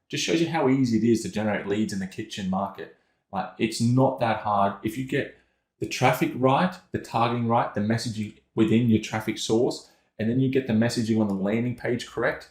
just shows you how easy it is to generate leads in the kitchen market. Like, it's not that hard. If you get the traffic right, the targeting right, the messaging within your traffic source, and then you get the messaging on the landing page correct,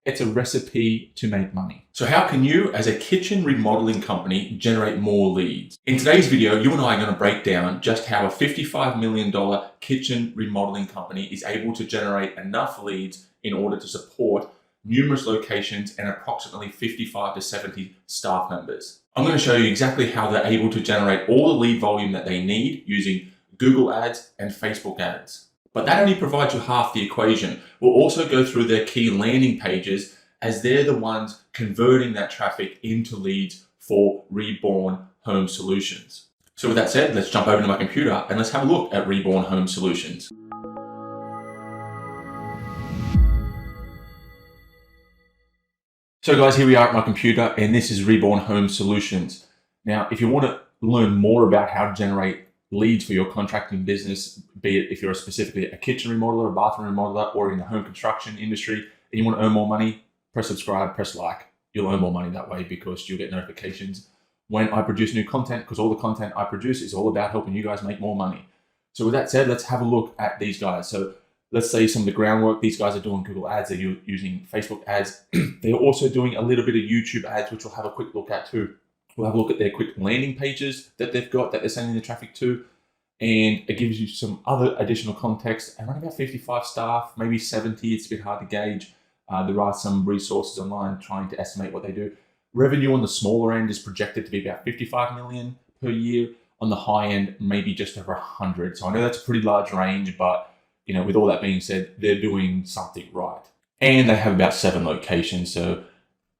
it's a recipe to make money. So how can you, as a kitchen remodeling company, generate more leads? In today's video, you and I are going to break down just how a $55 million kitchen remodeling company is able to generate enough leads in order to support numerous locations and approximately 55 to 70 staff members. I'm going to show you exactly how they're able to generate all the lead volume that they need using Google Ads and Facebook ads. But that only provides you half the equation. We'll also go through their key landing pages, as they're the ones converting that traffic into leads for Reborn Home Solutions. So with that said, let's jump over to my computer and let's have a look at Reborn Home Solutions. So guys, here we are at my computer, and this is Reborn Home Solutions. Now, if you want to learn more about how to generate leads for your contracting business, be it if you're specifically a kitchen remodeler, a bathroom remodeler, or in the home construction industry, and you want to earn more money, press subscribe, press like. You'll earn more money that way because you'll get notifications when I produce new content, because all the content I produce is all about helping you guys make more money. So with that said, let's have a look at these guys. So let's say some of the groundwork. These guys are doing Google Ads, they're using Facebook ads. They're also doing a little bit of YouTube ads, which we'll have a quick look at too. We'll have a look at their quick landing pages that they've got, that they're sending the traffic to. And it gives you some other additional context. Around about 55 staff, maybe 70, it's a bit hard to gauge. There are some resources online trying to estimate what they do. Revenue on the smaller end is projected to be about 55 million per year. On the high end, maybe just over 100. So I know that's a pretty large range, but you know, with all that being said, they're doing something right. And they have about 7 locations. So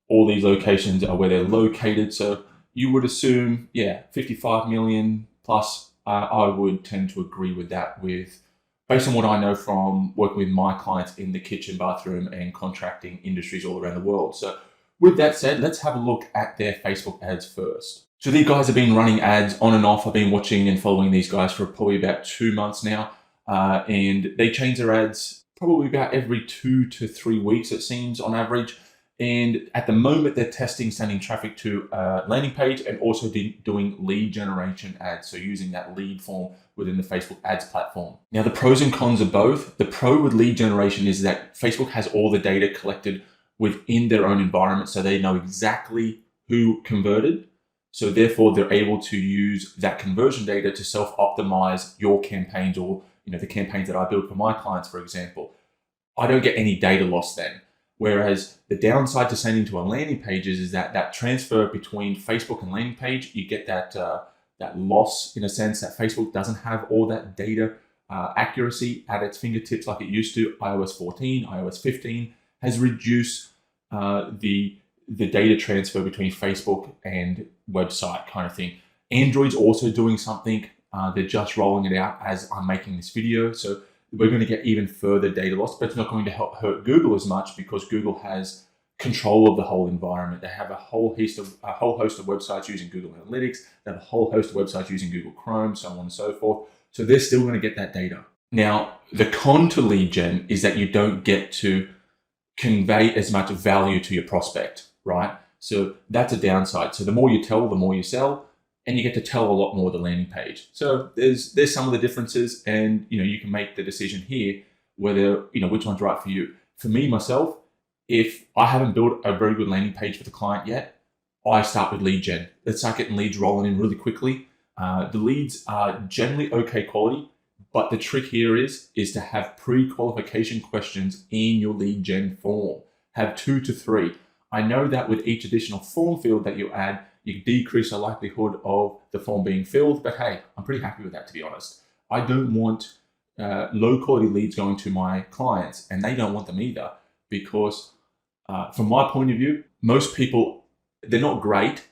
all these locations are where they're located. So you would assume, yeah, 55 million plus. I would tend to agree with that, based on what I know from working with my clients in the kitchen, bathroom, and contracting industries all around the world. So with that said, let's have a look at their Facebook ads first. So these guys have been running ads on and off. I've been watching and following these guys for probably about 2 months now. And they change their ads probably about every 2 to 3 weeks, it seems, on average. And at the moment, they're testing sending traffic to a landing page and also doing lead generation ads. So using that lead form within the Facebook ads platform. Now, the pros and cons of both. The pro with lead generation is that Facebook has all the data collected within their own environment. So they know exactly who converted. So therefore, they're able to use that conversion data to self-optimize your campaigns, or the campaigns that I build for my clients, for example. I don't get any data loss then. Whereas the downside to sending to a landing page is that transfer between Facebook and landing page, you get that loss, in a sense, that Facebook doesn't have all that data accuracy at its fingertips like it used to. iOS 14, iOS 15 has reduced the data transfer between Facebook and website kind of thing. Android's also doing something. They're just rolling it out as I'm making this video. So we're going to get even further data loss, but it's not going to hurt Google as much because Google has control of the whole environment. They have a whole host of websites using Google Analytics. They have a whole host of websites using Google Chrome, so on and so forth. So they're still going to get that data. Now, the con to lead gen is that you don't get to convey as much value to your prospect, right? So that's a downside. So the more you tell, the more you sell. And you get to tell a lot more of the landing page. So there's some of the differences, and you can make the decision here whether which one's right for you. For me, myself, if I haven't built a very good landing page for the client yet, I start with lead gen. Let's start getting leads rolling in really quickly. The leads are generally okay quality, but the trick here is to have pre-qualification questions in your lead gen form. Have 2 to 3. I know that with each additional form field that you add, you decrease the likelihood of the form being filled, but hey, I'm pretty happy with that, to be honest. I don't want low quality leads going to my clients, and they don't want them either, because from my point of view, most people, they're not great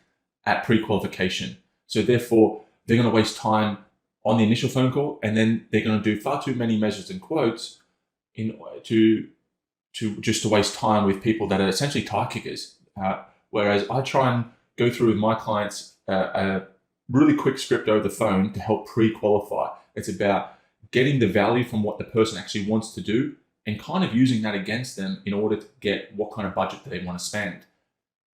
at pre-qualification. So therefore, they're going to waste time on the initial phone call, and then they're going to do far too many measures and quotes to waste time with people that are essentially tire kickers. Whereas I try and go through with my clients a really quick script over the phone to help pre-qualify. It's about getting the value from what the person actually wants to do and kind of using that against them in order to get what kind of budget they want to spend.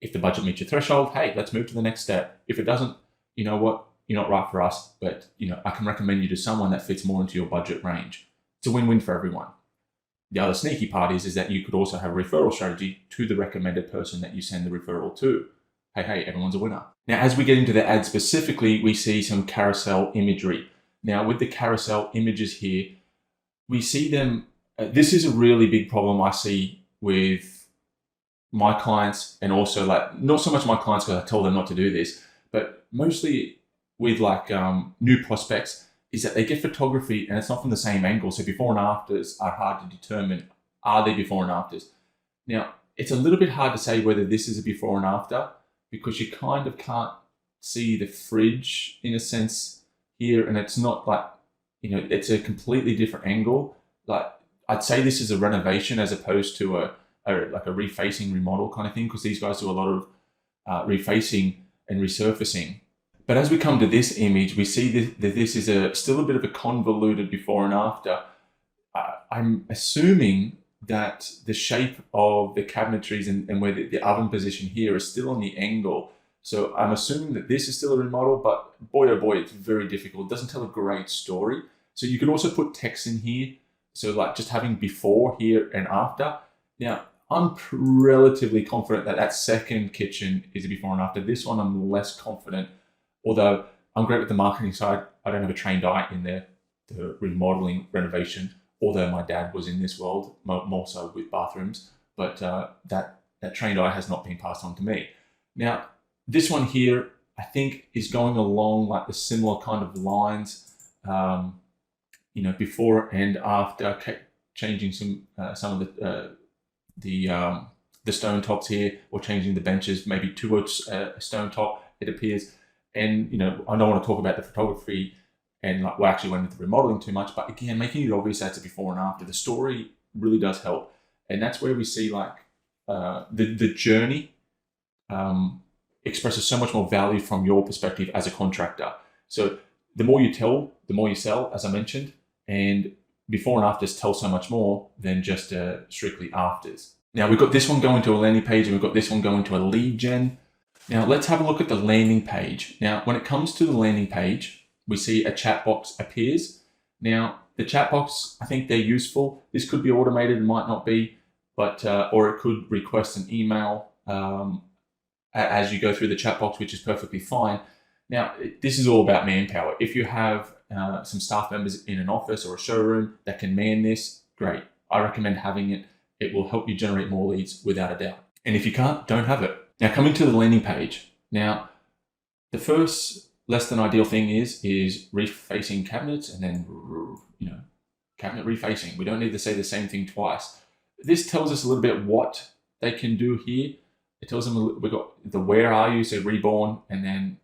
If the budget meets your threshold, hey, let's move to the next step. If it doesn't, you know what, you're not right for us, but I can recommend you to someone that fits more into your budget range. It's a win-win for everyone. The other sneaky part is that you could also have a referral strategy to the recommended person that you send the referral to. Hey, everyone's a winner. Now, as we get into the ad specifically, we see some carousel imagery. Now, with the carousel images here, we see them. This is a really big problem I see with my clients, and also not so much my clients because I tell them not to do this, but mostly with new prospects, is that they get photography and it's not from the same angle. So before and afters are hard to determine. Are they before and afters? Now, it's a little bit hard to say whether this is a before and after, because you kind of can't see the fridge in a sense here, and it's not it's a completely different angle. I'd say this is a renovation as opposed to a refacing remodel kind of thing, because these guys do a lot of refacing and resurfacing. But as we come to this image, we see that this is still a bit of a convoluted before and after. I'm assuming that the shape of the cabinetries and where the oven position here is still on the angle. So I'm assuming that this is still a remodel, but boy, oh boy, it's very difficult. It doesn't tell a great story. So you could also put text in here. So just having before here and after. Now, I'm relatively confident that second kitchen is a before and after. This one, I'm less confident. Although I'm great with the marketing side, I don't have a trained eye in the remodeling renovation, although my dad was in this world, more so with bathrooms, but that trained eye has not been passed on to me. Now, this one here, I think, is going along the similar kind of lines, before and after, changing some of the stone tops here, or changing the benches maybe to a stone top, it appears. And I don't want to talk about the photography and we actually went into remodeling too much, but again, making it obvious that's a before and after. The story really does help, and that's where we see the journey expresses so much more value from your perspective as a contractor. So the more you tell, the more you sell, as I mentioned, and before and afters tell so much more than just strictly afters. Now, we've got this one going to a landing page, and we've got this one going to a lead gen. Now, let's have a look at the landing page. Now, when it comes to the landing page, we see a chat box appears. Now, the chat box, I think they're useful. This could be automated, it might not be, but or it could request an email as you go through the chat box, which is perfectly fine. Now, this is all about manpower. If you have some staff members in an office or a showroom that can man this, great. I recommend having it. It will help you generate more leads without a doubt. And if you can't, don't have it. Now, coming to the landing page. Now, the first less than ideal thing is refacing cabinets, and then cabinet refacing. We don't need to say the same thing twice. This tells us a little bit what they can do here. It tells them we've got the where are you, so reborn, and then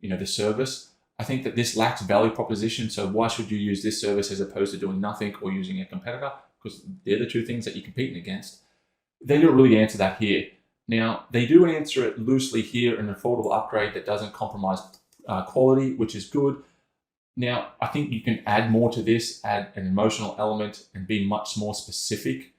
the service. I think that this lacks value proposition. So why should you use this service as opposed to doing nothing or using a competitor? Because they're the two things that you're competing against. They don't really answer that here. Now, they do answer it loosely here, an affordable upgrade that doesn't compromise quality, which is good. Now, I think you can add more to this, add an emotional element, and be much more specific.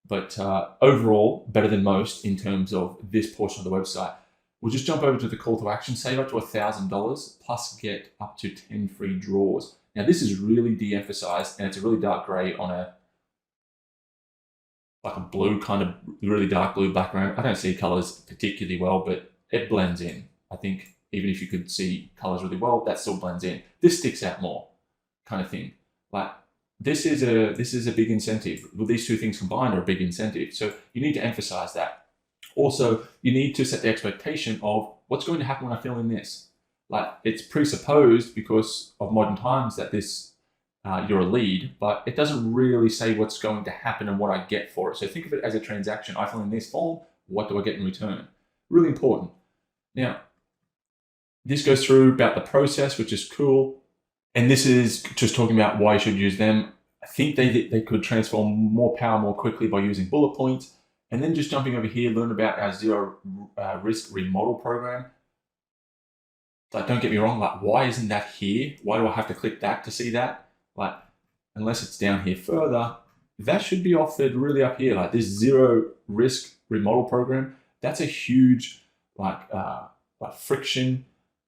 But overall, better than most in terms of this portion of the website. We'll just jump over to the call to action, save up to $1,000, plus get up to 10 free draws. Now, this is really de-emphasized, and it's a really dark gray on a blue, kind of really dark blue background. I don't see colors particularly well, but it blends in. I think even if you could see colors really well, that still blends in. This sticks out more, kind of thing. This is a big incentive. Well, these two things combined are a big incentive. So you need to emphasize that. Also, you need to set the expectation of what's going to happen when I fill in this. It's presupposed because of modern times that this you're a lead, but it doesn't really say what's going to happen and what I get for it. So think of it as a transaction. I fill in this form, what do I get in return? Really important. Now, this goes through about the process, which is cool. And this is just talking about why you should use them. I think they could transform more power more quickly by using bullet points. And then just jumping over here, learn about our zero risk remodel program. Don't get me wrong, why isn't that here? Why do I have to click that to see that? Unless it's down here further, that should be offered really up here. This zero risk remodel program, That's a huge like friction,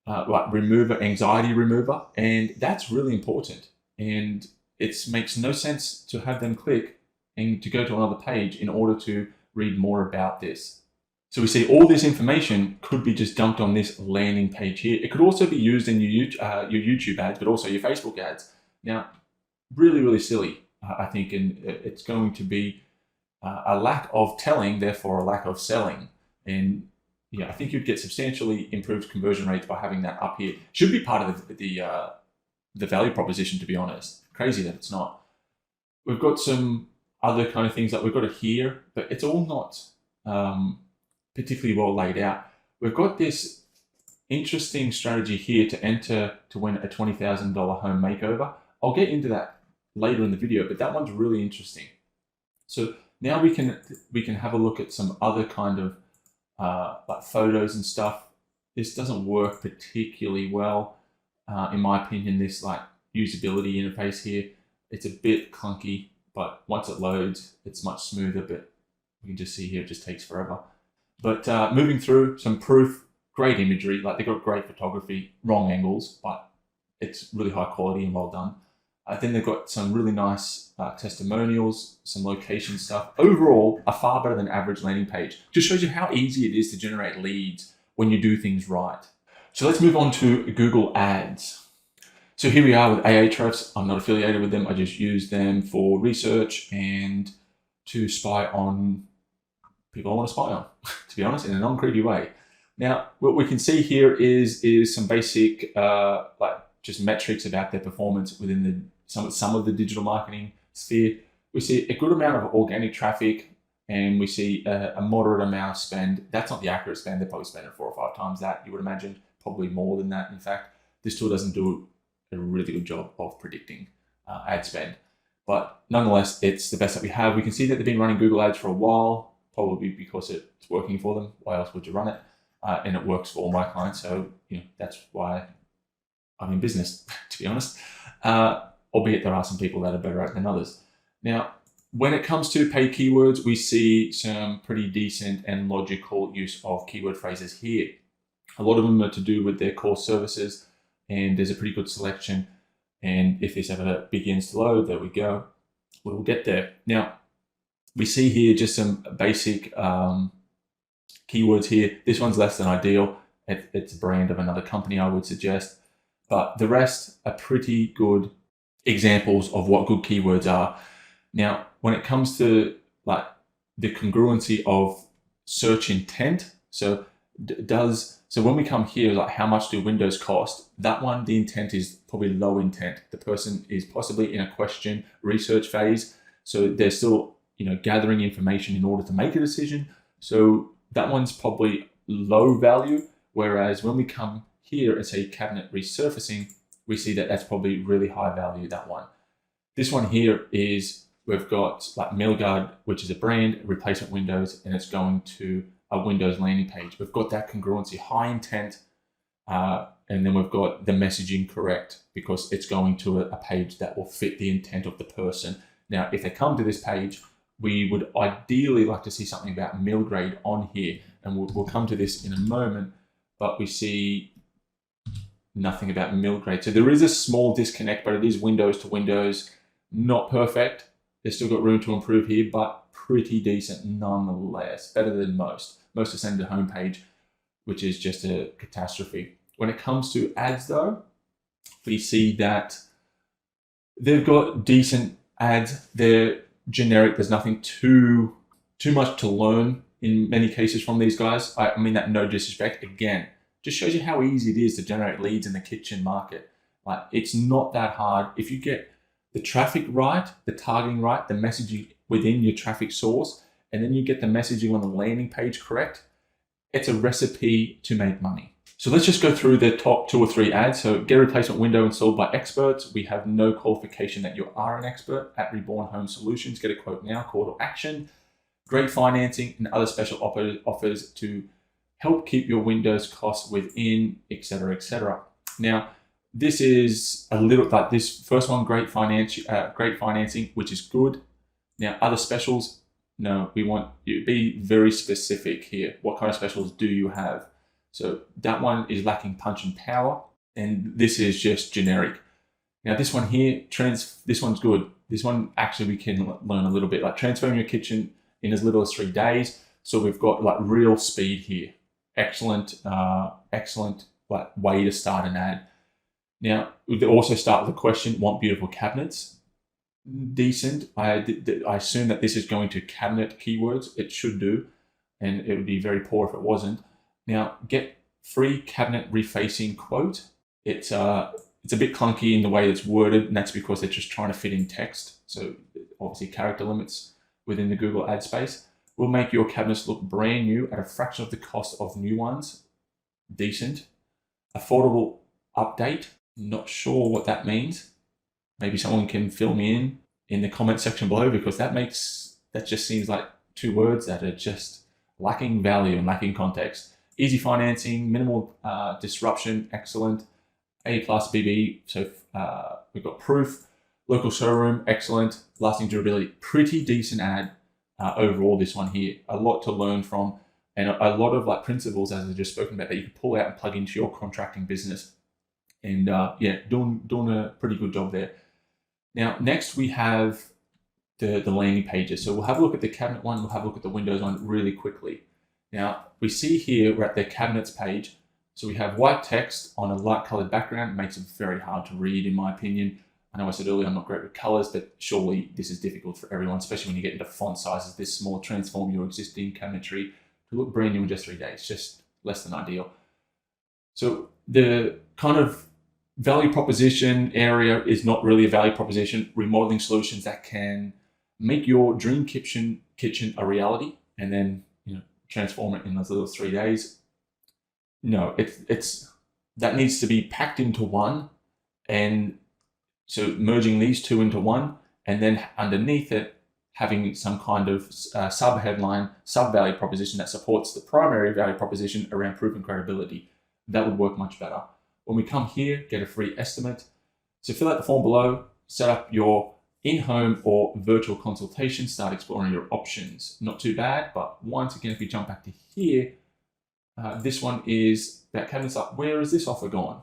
like remover, anxiety remover, and that's really important. And it makes no sense to have them click and to go to another page in order to read more about this. So we see all this information could be just dumped on this landing page here. It could also be used in your YouTube ads, but also your Facebook ads. Now, really, really silly, I think, and it's going to be a lack of telling, therefore a lack of selling. And yeah, I think you'd get substantially improved conversion rates by having that up here. Should be part of the value proposition, to be honest. Crazy that it's not. We've got some other kind of things that we've got it here, but it's all not particularly well laid out. We've got this interesting strategy here to enter to win a $20,000 home makeover. I'll get into that later in the video, but that one's really interesting. So now we can have a look at some other kind of like photos and stuff. This doesn't work particularly well, in my opinion. This like usability interface here, it's a bit clunky, but once it loads, it's much smoother. But you can just see here, it just takes forever. But moving through some proof, great imagery, like they've got great photography, wrong angles, but it's really high quality and well done. Then they've got some really nice testimonials, some location stuff. Overall, a far better than average landing page. Just shows you how easy it is to generate leads when you do things right. So let's move on to Google Ads. So here we are with Ahrefs. I'm not affiliated with them. I just use them for research and to spy on people I want to spy on, to be honest, in a non-creepy way. Now, what we can see here is some basic like just metrics about their performance within some of the digital marketing sphere. We see a good amount of organic traffic, and we see a moderate amount of spend. That's not the accurate spend. They're probably spending 4 or 5 times that, you would imagine, probably more than that. In fact, this tool doesn't do a really good job of predicting ad spend. But nonetheless, it's the best that we have. We can see that they've been running Google Ads for a while, probably because it's working for them. Why else would you run it? And it works for all my clients. So, that's why I'm in business, to be honest. Albeit there are some people that are better at it than others. Now, when it comes to paid keywords, we see some pretty decent and logical use of keyword phrases here. A lot of them are to do with their core services, and there's a pretty good selection. And if this ever begins to load, there we go. We'll get there. Now, we see here just some basic keywords here. This one's less than ideal. It's a brand of another company, I would suggest. But the rest are pretty good examples of what good keywords are. Now, when it comes to like the congruency of search intent, so when we come here, like how much do windows cost? That one, the intent is probably low intent. The person is possibly in a question research phase, so they're still gathering information in order to make a decision. So that one's probably low value. Whereas when we come here and say cabinet resurfacing, we see that that's probably really high value, that one. This one here is, we've got like Milgard, which is a brand, replacement windows, and it's going to a Windows landing page. We've got that congruency, high intent, and then we've got the messaging correct because it's going to a page that will fit the intent of the person. Now, if they come to this page, we would ideally like to see something about Milgrade on here, and we'll come to this in a moment, but we see nothing about Milgrade. So there is a small disconnect, but it is Windows to Windows. Not perfect. There's still got room to improve here, but pretty decent nonetheless. Better than most. Most are sent to the homepage, which is just a catastrophe. When it comes to ads though, we see that they've got decent ads. They're generic. There's nothing too much to learn in many cases from these guys. I mean that no disrespect. Again, just shows you how easy it is to generate leads in the kitchen market. Like, it's not that hard. If you get the traffic right, the targeting right, the messaging within your traffic source, and then you get the messaging on the landing page correct, it's a recipe to make money. So let's just go through the top 2 or 3 ads. So get a replacement window installed by experts. We have no qualification that you are an expert at Reborn Home Solutions. Get a quote now, call to action. Great financing and other special offers to help keep your windows costs within, etc., etc. Now, this is a little like this first one, great financing, which is good. Now, other specials, No, we want you to be very specific here. What kind of specials do you have? So that one is lacking punch and power, and this is just generic. Now this one here, this one's good. This one actually we can learn a little bit, like transform your kitchen in as little as 3 days. So we've got like real speed here. Excellent, excellent like way to start an ad. Now we also start with a question: want beautiful cabinets? Decent. I assume that this is going to cabinet keywords. It should do, and it would be very poor if it wasn't. Now get free cabinet refacing quote. It's a bit clunky in the way it's worded, and that's because they're just trying to fit in text. So obviously character limits within the Google ad space. Will make your cabinets look brand new at a fraction of the cost of new ones. Decent. Affordable update. Not sure what that means. Maybe someone can fill me in the comment section below, because that just seems like 2 words that are just lacking value and lacking context. Easy financing, minimal disruption, excellent. A+ BB, so we've got proof. Local showroom, excellent. Lasting durability, pretty decent ad overall. This one here, a lot to learn from, and a lot of like principles, as I just spoken about, that you can pull out and plug into your contracting business. And yeah, doing a pretty good job there. Now, next we have the landing pages. So we'll have a look at the cabinet one, we'll have a look at the Windows one really quickly. Now, we see here we're at the cabinets page. So we have white text on a light colored background. It makes it very hard to read, in my opinion. I know I said earlier I'm not great with colors, but surely this is difficult for everyone, especially when you get into font sizes this small. Transform your existing cabinetry to look brand new in just 3 days, just less than ideal. So the kind of value proposition area is not really a value proposition. Remodeling solutions that can make your dream kitchen a reality, and then transform it in as little as 3 days. No, it's that needs to be packed into one, and so merging these two into one, and then underneath it having some kind of sub headline, sub value proposition that supports the primary value proposition around proof and credibility. That would work much better. When we come here, get a free estimate. So fill out the form below, set up your in-home or virtual consultation, start exploring your options. Not too bad, but once again, if we jump back to here, this one is about cabinets up. Where is this offer gone?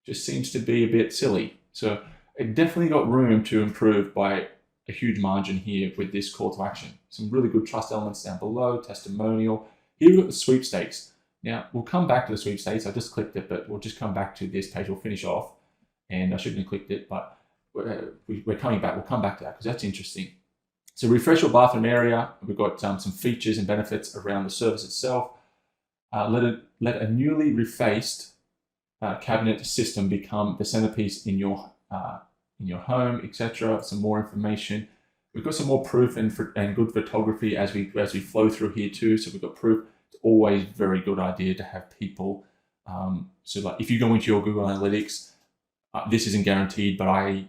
Just seems to be a bit silly. So it definitely got room to improve by a huge margin here with this call to action. Some really good trust elements down below, testimonial. Here we've got the sweepstakes. Now we'll come back to the sweepstakes. I just clicked it, but we'll just come back to this page. We'll finish off, and I shouldn't have clicked it, but we're coming back. We'll come back to that because that's interesting. So refresh your bathroom area. We've got some features and benefits around the service itself. Let a newly refaced cabinet system become the centerpiece in your home, etc. Some more information. We've got some more proof and good photography as we flow through here too. So we've got proof. It's always a very good idea to have people. So like if you go into your Google Analytics, this isn't guaranteed, but I'd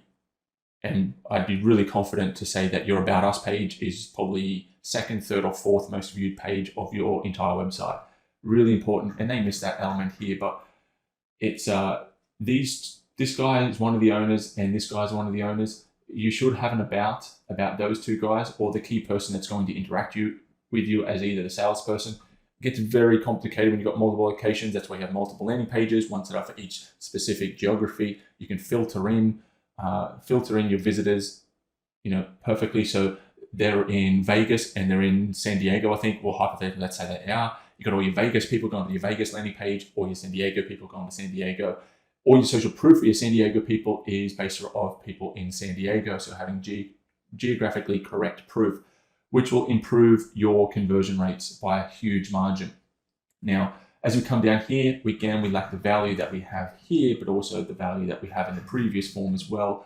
be really confident to say that your About Us page is probably second, third, or fourth most viewed page of your entire website. Really important, and they missed that element here, but it's this guy is one of the owners and this guy is one of the owners. You should have an about those two guys, or the key person that's going to interact with you as either the salesperson. It gets very complicated when you've got multiple locations. That's why you have multiple landing pages, one set up for each specific geography. You can filter in your visitors, perfectly. So they're in Vegas and they're in San Diego, I think. Well, hypothetically, let's say they are. You got all your Vegas people going to your Vegas landing page, or your San Diego people going to San Diego. All your social proof for your San Diego people is based off people in San Diego. So having geographically correct proof, which will improve your conversion rates by a huge margin. Now, as we come down here, we lack the value that we have here, but also the value that we have in the previous form as well.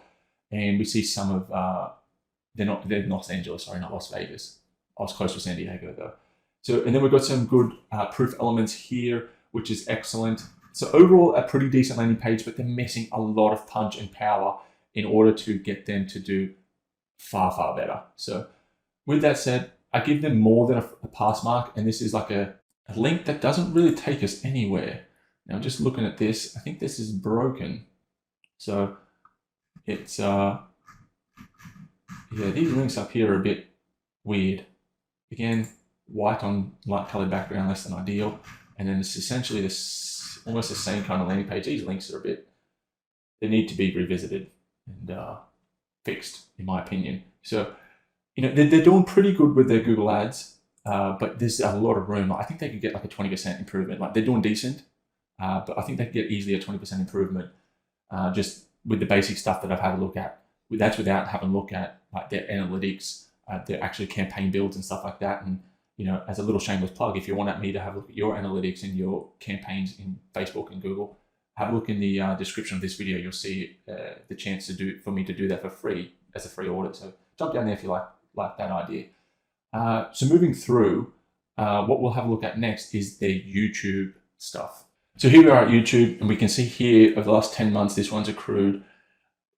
And we see some of, they're Los Angeles, sorry, not Las Vegas. I was close to San Diego though. So, and then we've got some good proof elements here, which is excellent. So overall, a pretty decent landing page, but they're missing a lot of punch and power in order to get them to do far, far better. So with that said, I give them more than a pass mark, and this is like a link that doesn't really take us anywhere. Now, just looking at this, I think this is broken. So it's, yeah, these links up here are a bit weird. Again, white on light colored background, less than ideal. And then it's essentially this almost the same kind of landing page. These links are they need to be revisited and fixed, in my opinion. So, they're doing pretty good with their Google ads, but there's a lot of room. I think they could get like a 20% improvement. Like, they're doing decent, but I think they could get easily a 20% improvement just with the basic stuff that I've had a look at. That's without having a look at like their analytics, their actual campaign builds and stuff like that. And as a little shameless plug, if you want me to have a look at your analytics and your campaigns in Facebook and Google, have a look in the description of this video. You'll see the chance for me to do that for free as a free audit. So jump down there if you like that idea. So moving through, what we'll have a look at next is their YouTube stuff. So here we are at YouTube, and we can see here over the last 10 months, this one's accrued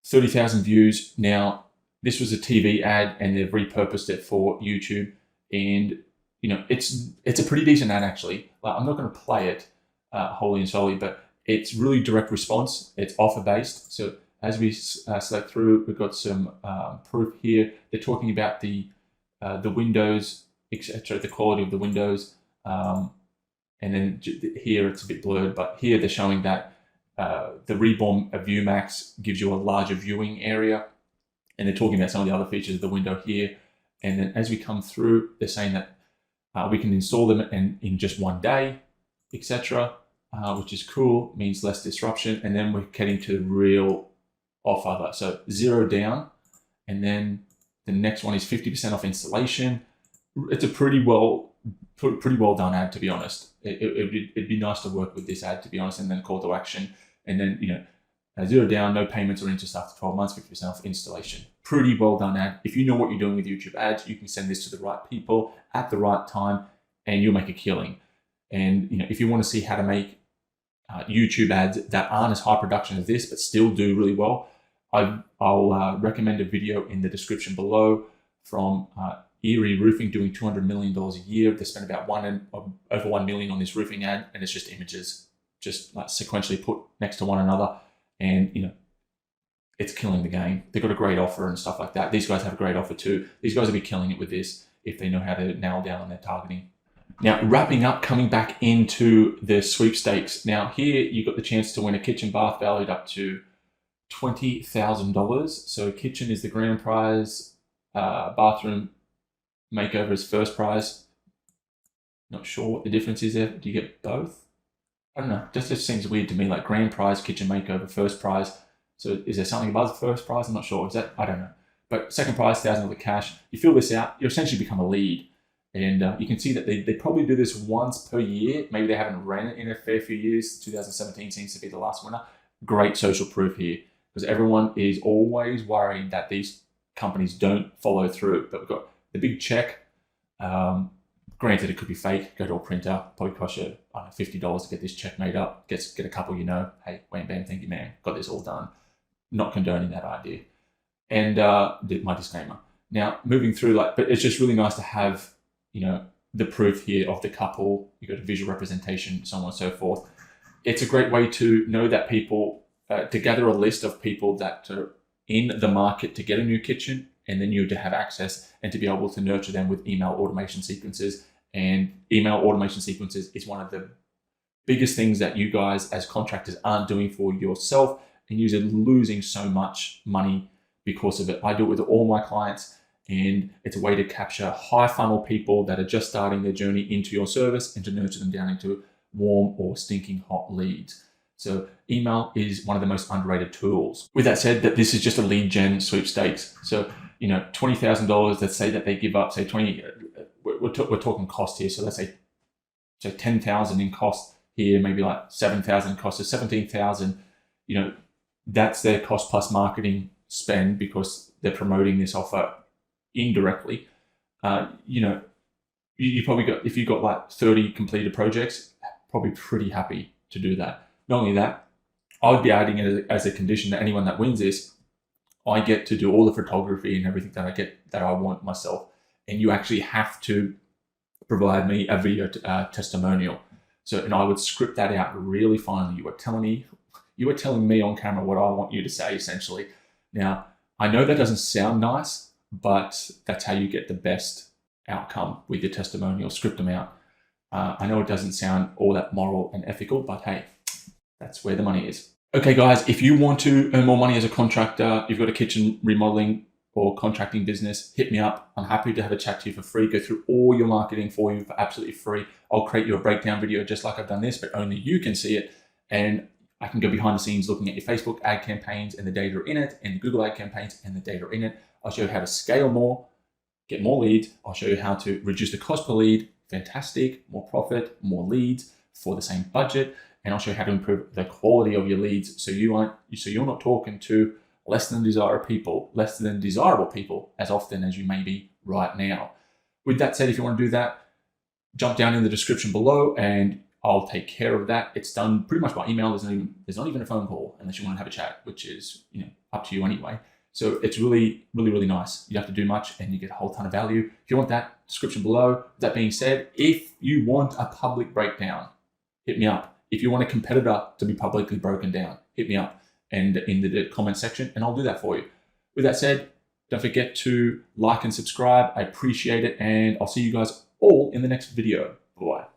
30,000 views. Now, this was a TV ad, and they've repurposed it for YouTube, and it's a pretty decent ad actually. Like, I'm not going to play it wholly and solely, but it's really direct response. It's offer based. So as we select through, we've got some proof here. They're talking about the windows, etc., the quality of the windows, and then here it's a bit blurred, but here they're showing that the Reborn View Max gives you a larger viewing area, and they're talking about some of the other features of the window here. And then as we come through, they're saying that we can install them in just one day, etc., which is cool, means less disruption. And then we're getting to the real offer. So 0 down, and then the next one is 50% off installation. It's a pretty well done ad, to be honest. It'd be nice to work with this ad, to be honest, and then call to action. And then, 0 down, no payments or interest after 12 months, 50% off installation. Pretty well done ad. If you know what you're doing with YouTube ads, you can send this to the right people at the right time, and you'll make a killing. And, if you want to see how to make YouTube ads that aren't as high production as this, but still do really well, I'll recommend a video in the description below from Erie Roofing, doing $200 million a year. They spent about over 1 million on this roofing ad, and it's just images, just like sequentially put next to one another, and it's killing the game. They've got a great offer and stuff like that. These guys have a great offer too. These guys will be killing it with this if they know how to nail down on their targeting. Now, wrapping up, coming back into the sweepstakes. Now, here you got the chance to win a kitchen bath valued up to $20,000. So kitchen is the grand prize, bathroom makeover is first prize. Not sure what the difference is there. Do you get both? I don't know. Just seems weird to me, like grand prize, kitchen makeover, first prize. So is there something above the first prize? I'm not sure. Is that? I don't know. But second prize, $1,000 cash. You fill this out, you essentially become a lead. And you can see that they probably do this once per year. Maybe they haven't ran it in a fair few years. 2017 seems to be the last winner. Great social proof here, because everyone is always worried that these companies don't follow through. But we've got the big check. Granted, it could be fake. Go to a printer. Probably cost you, I don't know, $50 to get this check made up. Get a couple, hey, wham, bam, thank you, man. Got this all done. Not condoning that idea. And my disclaimer. Now, moving through, but it's just really nice to have, the proof here of the couple. You got a visual representation, so on and so forth. It's a great way to know that people, to gather a list of people that are in the market to get a new kitchen, and then you to have access and to be able to nurture them with email automation sequences. And email automation sequences is one of the biggest things that you guys as contractors aren't doing for yourself, and you're losing so much money because of it. I do it with all my clients, and it's a way to capture high funnel people that are just starting their journey into your service and to nurture them down into warm or stinking hot leads. So email is one of the most underrated tools. With that said, that this is just a lead gen sweepstakes. So, $20,000, let's say that they give up, say 20, we're talking cost here. So let's say 10,000 in cost here, maybe like 7,000 cost, so 17,000, that's their cost plus marketing spend because they're promoting this offer indirectly. You probably got, if you've got like 30 completed projects, probably pretty happy to do that. Not only that, I would be adding it as a condition that anyone that wins this, I get to do all the photography and everything that I want myself. And you actually have to provide me a video testimonial. So, and I would script that out really finely. You were telling me on camera what I want you to say, essentially. Now, I know that doesn't sound nice, but that's how you get the best outcome with your testimonial, script them out. I know it doesn't sound all that moral and ethical, but hey, that's where the money is. Okay, guys, if you want to earn more money as a contractor, you've got a kitchen remodeling or contracting business, hit me up. I'm happy to have a chat to you for free, go through all your marketing for you for absolutely free. I'll create you a breakdown video just like I've done this, but only you can see it. And I can go behind the scenes looking at your Facebook ad campaigns and the data in it, and the Google ad campaigns and the data in it. I'll show you how to scale more, get more leads. I'll show you how to reduce the cost per lead. Fantastic, more profit, more leads for the same budget. And I'll show you how to improve the quality of your leads so you're not talking to less than desirable people as often as you may be right now. With that said, if you want to do that, jump down in the description below and I'll take care of that. It's done pretty much by email. There's not even a phone call unless you want to have a chat, which is up to you anyway. So it's really, really, really nice. You don't have to do much and you get a whole ton of value. If you want that, description below. That being said, if you want a public breakdown, hit me up. If you want a competitor to be publicly broken down, hit me up and in the comment section and I'll do that for you. With that said, don't forget to like and subscribe. I appreciate it and I'll see you guys all in the next video. Bye-bye.